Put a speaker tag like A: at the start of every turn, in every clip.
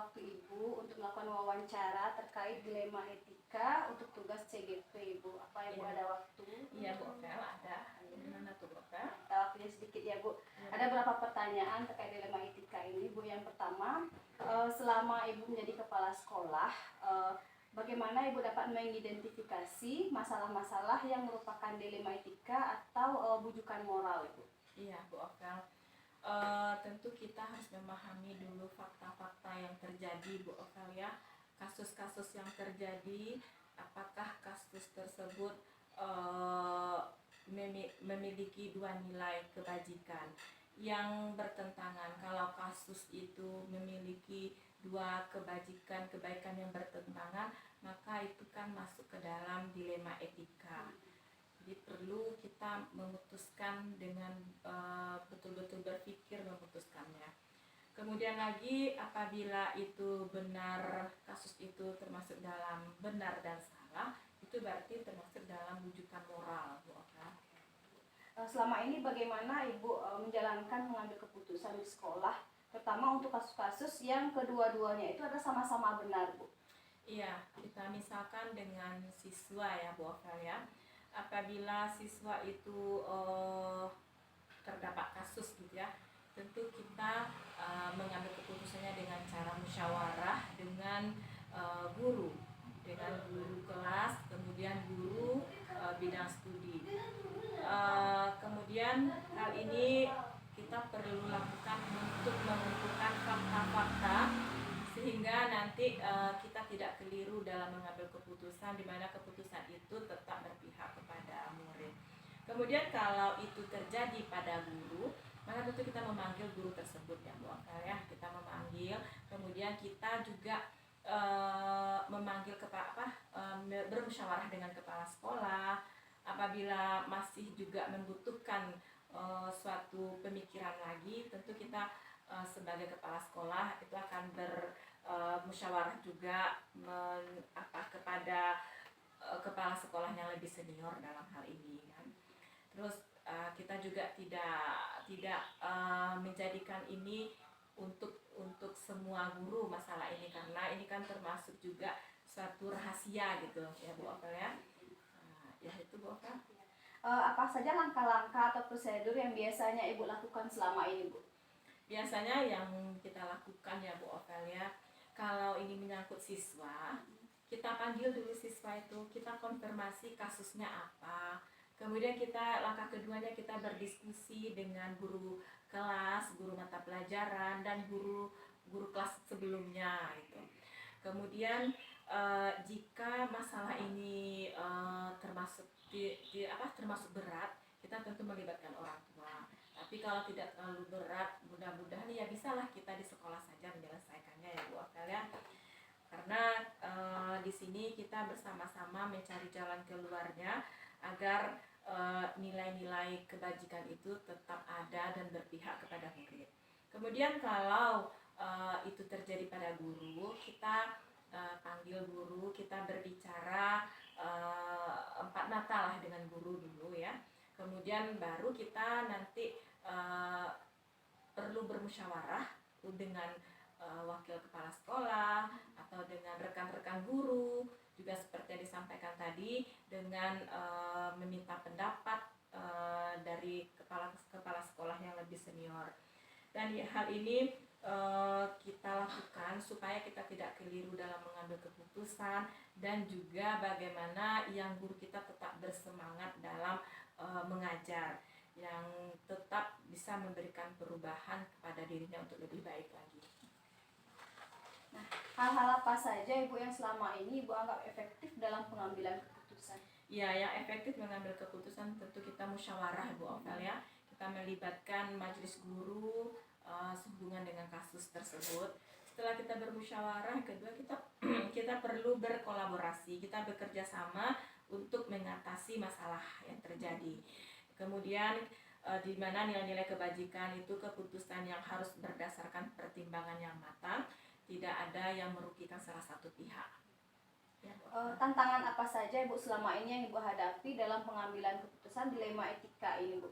A: waktu Ibu untuk melakukan wawancara terkait dilema etika untuk tugas CGP Ibu. Apa Ibu ada waktu?
B: Iya Bu Ovel, ada. Gimana tuh Bu Ovel?
A: Kita waktunya sedikit ya Bu. Ada beberapa pertanyaan terkait dilema etika ini Bu. Yang pertama, selama Ibu menjadi kepala sekolah, bagaimana Ibu dapat mengidentifikasi masalah-masalah yang merupakan dilema etika atau bujukan moral Ibu?
B: Iya Bu Ovel. Tentu kita harus memahami dulu fakta-fakta yang terjadi Bu Ovel ya. Kasus-kasus yang terjadi, apakah kasus tersebut memiliki dua nilai kebajikan yang bertentangan. Kalau kasus itu memiliki dua kebaikan yang bertentangan, maka itu kan masuk ke dalam dilema etika. Jadi perlu kita memutuskan dengan betul-betul berpikir memutuskannya. Kemudian lagi apabila itu benar, kasus itu termasuk dalam benar dan salah, itu berarti termasuk dalam rujukan moral.
A: Selama ini bagaimana Ibu menjalankan mengambil keputusan di sekolah, terutama untuk kasus-kasus yang kedua-duanya itu ada sama-sama benar Bu?
B: Iya, kita misalkan dengan siswa ya Bu Ovel ya. Apabila siswa itu terdapat kasus gitu ya, tentu kita mengambil keputusannya dengan cara musyawarah dengan guru kelas, kemudian guru bidang studi. Kemudian hal ini kita perlu lakukan untuk menentukan fakta-fakta sehingga nanti kita tidak keliru dalam mengambil keputusan, di mana keputusan itu tetap berpihak kepada murid. Kemudian kalau itu terjadi pada guru, maka tentu kita memanggil guru tersebut ya Bu Ovel ya. Kita memanggil, kemudian kita juga memanggil bermusyawarah dengan kepala sekolah. Apabila masih juga membutuhkan suatu pemikiran lagi, tentu kita sebagai kepala sekolah itu akan bermusyawarah juga kepada kepala sekolah yang lebih senior dalam hal ini kan. Terus kita juga tidak menjadikan ini untuk semua guru masalah ini, karena ini kan termasuk juga suatu rahasia gitu ya Bu Ovel ya. Ya itu Bu Ovel.
A: Apa saja langkah-langkah atau prosedur yang biasanya Ibu lakukan selama ini Bu?
B: Biasanya yang kita lakukan ya Bu Ovel ya, kalau ini menyangkut siswa, kita panggil dulu siswa itu, kita konfirmasi kasusnya apa. Kemudian langkah keduanya kita berdiskusi dengan guru kelas, guru mata pelajaran, dan guru kelas sebelumnya gitu. Kemudian jika masalah ini termasuk berat, kita tentu melibatkan orang tua. Tapi kalau tidak terlalu berat, mudah-mudahan ya bisalah kita di sekolah saja menyelesaikannya ya Bu Ovel ya. Karena di sini kita bersama-sama mencari jalan keluarnya agar nilai-nilai kebajikan itu tetap ada dan berpihak kepada murid. Kemudian kalau itu terjadi pada guru, kita panggil guru, kita berbicara 4 mata lah dengan guru dulu ya. Kemudian baru kita nanti perlu bermusyawarah dengan wakil kepala sekolah atau dengan rekan-rekan guru, juga seperti yang disampaikan tadi, dengan meminta pendapat dari kepala sekolah yang lebih senior. Dan hal ini kita lakukan supaya kita tidak keliru dalam mengambil keputusan, dan juga bagaimana yang guru kita tetap bersemangat dalam mengajar, yang tetap bisa memberikan perubahan kepada dirinya untuk lebih baik lagi.
A: Nah, hal-hal apa saja Ibu yang selama ini Ibu anggap efektif dalam pengambilan keputusan?
B: Ya, yang efektif mengambil keputusan tentu kita musyawarah Bu Ovel ya. Kita melibatkan majelis guru sehubungan dengan kasus tersebut. Setelah kita bermusyawarah, kedua kita perlu berkolaborasi, kita bekerja sama untuk mengatasi masalah yang terjadi. Kemudian di mana nilai-nilai kebajikan itu keputusan yang harus berdasarkan pertimbangan yang matang, tidak ada yang merugikan salah satu pihak.
A: Ya, tantangan apa saja Ibu selama ini yang Ibu hadapi dalam pengambilan keputusan dilema etika ini Bu?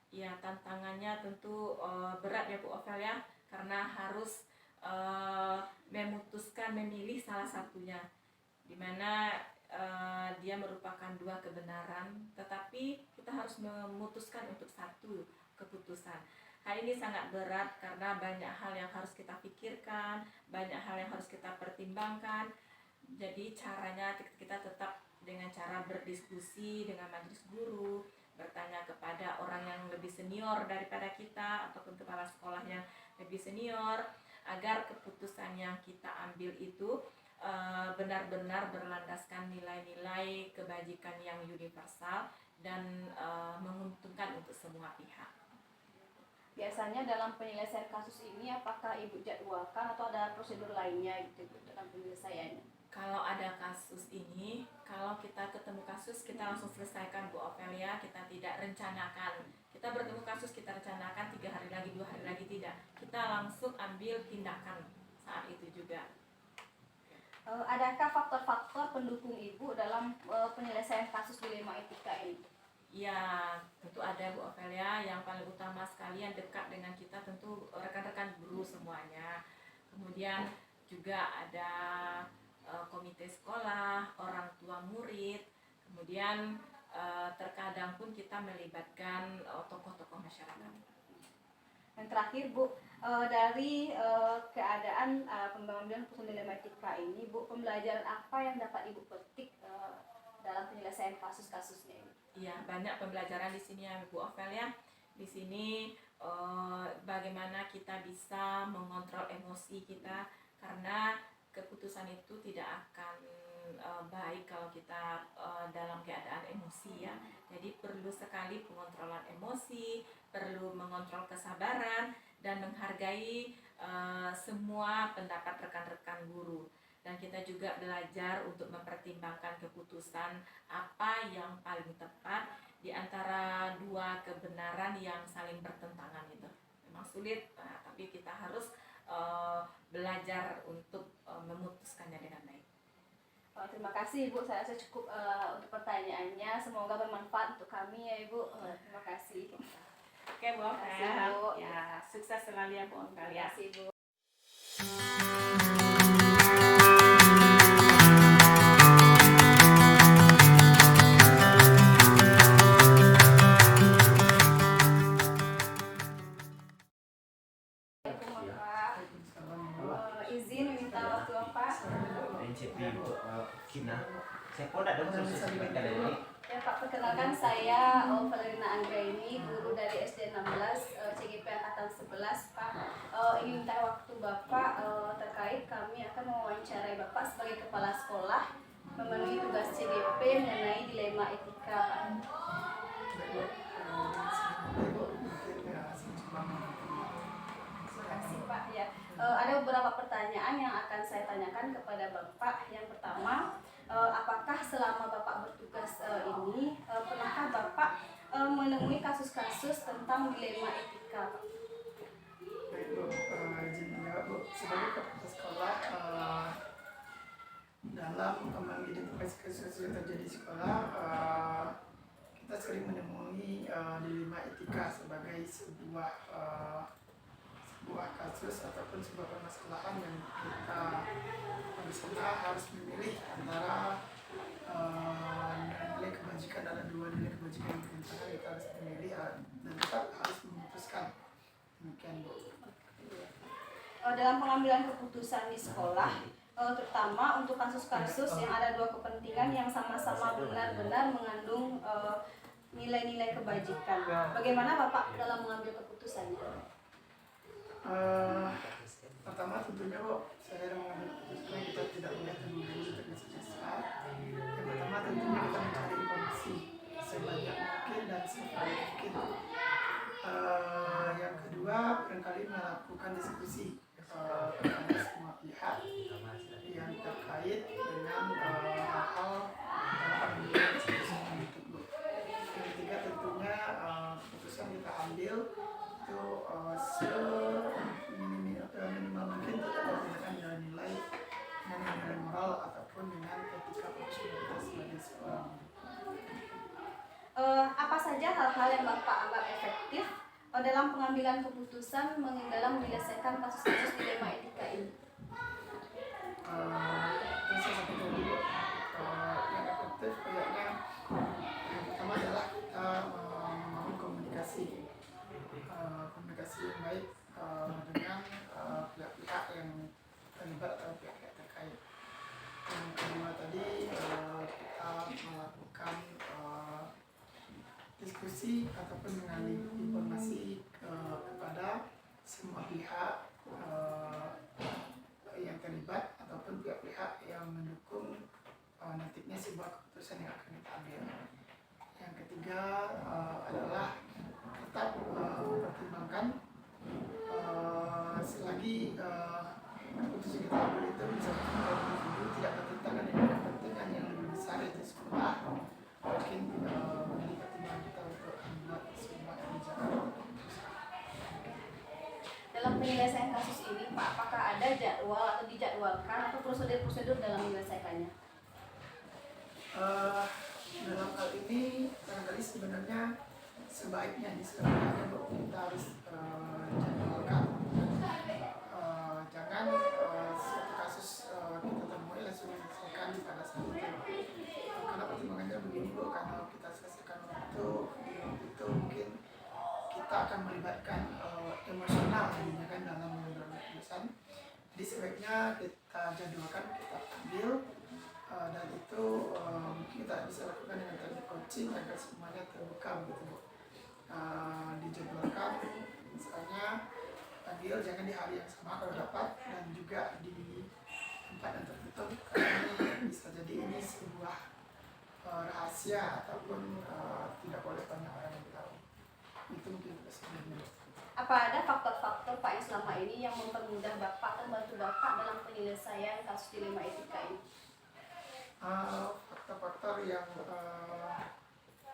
B: Ya, tantangannya tentu berat ya Bu Ovel ya, karena harus memutuskan memilih salah satunya, di mana dia merupakan dua kebenaran, tetapi kita harus memutuskan untuk satu keputusan. Hal ini sangat berat karena banyak hal yang harus kita pikirkan, banyak hal yang harus kita pertimbangkan. Jadi caranya kita tetap dengan cara berdiskusi dengan majelis guru, bertanya kepada orang yang lebih senior daripada kita ataupun kepala sekolah yang lebih senior, agar keputusan yang kita ambil itu benar-benar berlandaskan nilai-nilai kebajikan yang universal dan menguntungkan untuk semua pihak.
A: Biasanya dalam penyelesaian kasus ini apakah Ibu jadwalkan atau ada prosedur lainnya gitu Bu, dalam penyelesaiannya?
B: Kalau ada kasus ini, kalau kita ketemu kasus, kita langsung selesaikan Bu Ofelia, kita tidak rencanakan. Kita bertemu kasus, kita rencanakan 3 hari lagi, 2 hari lagi, tidak. Kita langsung ambil tindakan saat itu juga.
A: Adakah faktor-faktor pendukung Ibu dalam penyelesaian kasus dilema etika ini?
B: Ya, tentu ada Bu Ofelia. Yang paling utama sekali yang dekat dengan kita tentu rekan-rekan guru semuanya. Kemudian juga ada komite sekolah, orang tua murid. Kemudian terkadang pun kita melibatkan tokoh-tokoh masyarakat.
A: Yang terakhir Bu, dari keadaan pengambilan keputusan dilema etika ini, Bu, pembelajaran apa yang dapat Ibu petik dalam penyelesaian kasus-kasusnya ini?
B: Iya, banyak pembelajaran di sini ya Bu Ofelia. Di sini bagaimana kita bisa mengontrol emosi kita, karena keputusan itu tidak akan baik kalau kita dalam keadaan emosi ya. Jadi perlu sekali pengontrolan emosi, perlu mengontrol kesabaran dan menghargai semua pendapat rekan-rekan guru. Dan kita juga belajar untuk mempertimbangkan keputusan apa yang paling tepat di antara dua kebenaran yang saling bertentangan itu. Memang sulit, tapi kita harus belajar untuk memutuskannya dengan baik.
A: Terima kasih Ibu, saya rasa cukup untuk pertanyaannya. Semoga bermanfaat untuk kami ya Ibu. Terima kasih.
B: Oke Bu Ofelia, ya sukses selalu ya Bu Ofelia.
A: Terima kasih Bu. Izin meminta waktu Bapak.
C: Saya pun ada proses mereka dari
A: Ya Pak, perkenalkan saya Valerina Anggraini, guru dari SD 16 CGP Angkatan 11 Pak. Ingin minta waktu Bapak terkait kami akan mewawancarai Bapak sebagai kepala sekolah memenuhi tugas CGP mengenai dilema etika Pak. Terima kasih Pak. Ya, ada beberapa pertanyaan yang akan saya tanyakan kepada Bapak. Yang pertama, apakah selama Bapak bertugas ini pernahkah Bapak menemui kasus-kasus tentang dilema etika Pak?
D: Baik Bu, izin menjawab Bu. Sebagai kepala sekolah, dalam mengidentifikasi kasus yang terjadi di sekolah, kita sering menemui dilema etika sebagai sebuah kasus ataupun sebuah permasalahan yang kita harus memilih antara nilai kebajikan. Ada dua nilai kebajikan yang bertentangan, kita harus memilih dan tetap harus memutuskan. Demikian Bu.
A: Dalam pengambilan keputusan di sekolah, terutama untuk kasus-kasus yang ada dua kepentingan yang sama-sama benar-benar mengandung nilai-nilai kebajikan, bagaimana Bapak dalam mengambil keputusannya?
D: Pertama tentunya Bu, saya mengambil keputusan kita tidak boleh terburu-buru tergesa-gesa. Yang pertama tentunya kita mencari informasi sebanyak mungkin dan sebaik mungkin. Yang kedua barangkali melakukan diskusi kepada semua pihak yang terkait dengan hal pengambilan keputusan itu Bu. Yang ketiga tentunya keputusan kita ambil itu minimal mungkin tidak bertentangan dengan nilai moral ataupun dengan etika profesionalitas sebagai seorang.
A: Apa saja hal-hal yang Bapak anggap efektif dalam pengambilan keputusan dalam menyelesaikan kasus-kasus dilema etika ini?
D: komunikasi ataupun mengalih informasi kepada semua pihak yang terlibat ataupun pihak-pihak yang mendukung nantinya sebuah keputusan yang akan kita ambil. Yang ketiga adalah tetap mempertimbangkan selagi keputusan kita ambil itu bisa individu tidak bertentangan dengan kepentingan yang lebih besar yaitu sekolah, mungkin menjadi pertimbangan kita untuk membuat sebuah kebijakan.
A: Dalam penyelesaian kasus ini, Pak, apakah ada jadwal atau dijadwalkan atau prosedur-prosedur dalam menyelesaikannya?
D: Dalam hal ini barangkali sebenarnya sebaiknya kita harus jadwalkan. Jangan suatu kasus kita temui langsung diselesaikan pada saat itu. Karena pertimbangannya begini Bu, karena kita selesaikan waktu mungkin kita akan melibatkan emosional jadinya kan dalam mengambil keputusan. Jadi sebaiknya kita jadwalkan, kita ambil dan itu kita bisa lakukan dengan teknik coaching agar semuanya terbuka gitu. Dijadwalkan misalnya ambil jangan di hari yang sama kalau dapat dan juga di tempat yang tertutup karena bisa jadi ini sebuah rahasia ataupun tidak boleh banyak orang yang tahu. Itu mungkin sebenarnya.
A: Apa ada faktor-faktor Pak yang selama ini yang mempermudah Bapak atau membantu Bapak dalam penyelesaian kasus dilema etika ini?
D: Faktor-faktor yang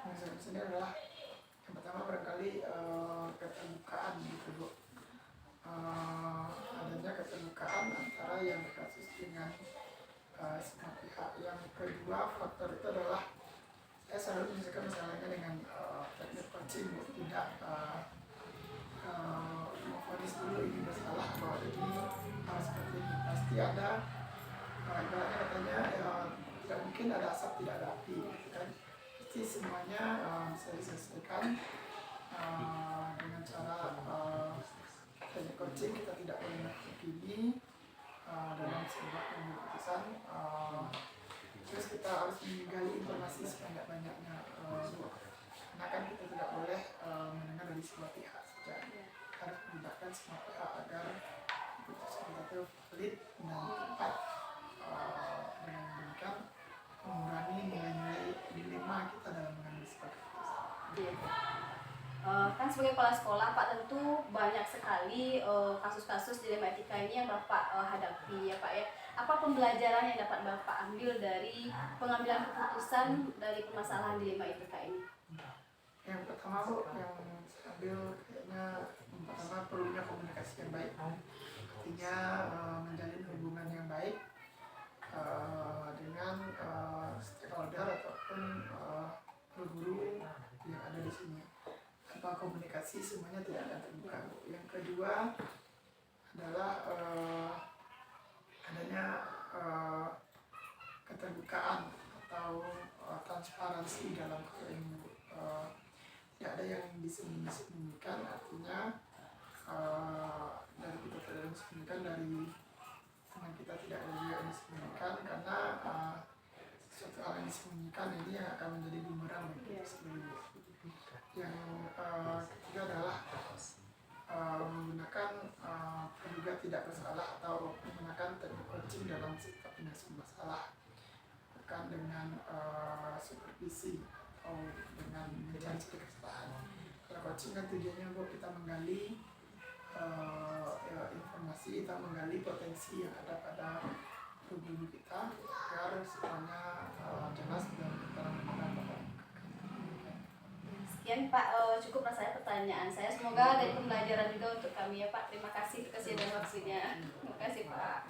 D: saya sini adalah yang pertama barangkali keterbukaan gitu Bu. Adanya keterbukaan antara yang kasus dengan semua pihak. Yang kedua faktor itu adalah saya selalu menyelesaikan masalahnya dengan teknik coaching, tidak memfonis dulu ini bersalah bahwa ini seperti ini. Pasti ada ibaratnya katanya tidak mungkin ada asap tidak ada api gitu kan. Pasti semuanya bisa diselesaikan dengan cara teknik coaching. Kita tidak boleh menghakimi dalam sebuah keputusan. Terus kita harus menggali informasi sebanyak-banyaknya karena kan kita tidak boleh mendengar dari sebuah pihak saja, harus melibatkan semua pihak agar keputusan kita itu valid dan tepat. Dengan demikian mengurangi nilai-nilai dilema kita dalam mengambil sebuah keputusan.
A: Kan sebagai kepala sekolah Pak tentu banyak sekali kasus-kasus dilema etika ini yang Bapak hadapi ya Pak ya. Apa pembelajaran yang dapat Bapak ambil dari pengambilan keputusan dari permasalahan dilema etika ini?
D: Yang pertama Bu, yang saya ambil kayaknya pertama perlunya komunikasi yang baik. Artinya menjalin hubungan yang baik dengan stakeholder ataupun guru yang ada di sini. Tanpa komunikasi semuanya tidak akan terbuka. Yang kedua adalah adanya keterbukaan atau transparansi dalam ilmu. Tidak ada yang disembunyikan, artinya dari kita tidak disembunyikan, dari teman kita tidak ada juga yang disembunyikan, karena sesuatu hal yang disembunyikan ini yang akan menjadi bumerang bagi kita sendiri. Yang ketiga adalah menggunakan terduga tidak bersalah atau menggunakan teknik coaching dalam setiap penyelesaian masalah, bukan dengan supervisi atau dengan mencari kesalahan. Kalau coaching kan tujuannya Bu kita menggali informasi, kita menggali potensi yang ada pada tubuh kita agar semuanya jelas dan terang-terangan.
A: Sekian Pak, cukup rasanya pertanyaan saya. Semoga dari pembelajaran juga untuk kami ya Pak. Terima kasih kesediaan waktunya. Terima kasih Pak.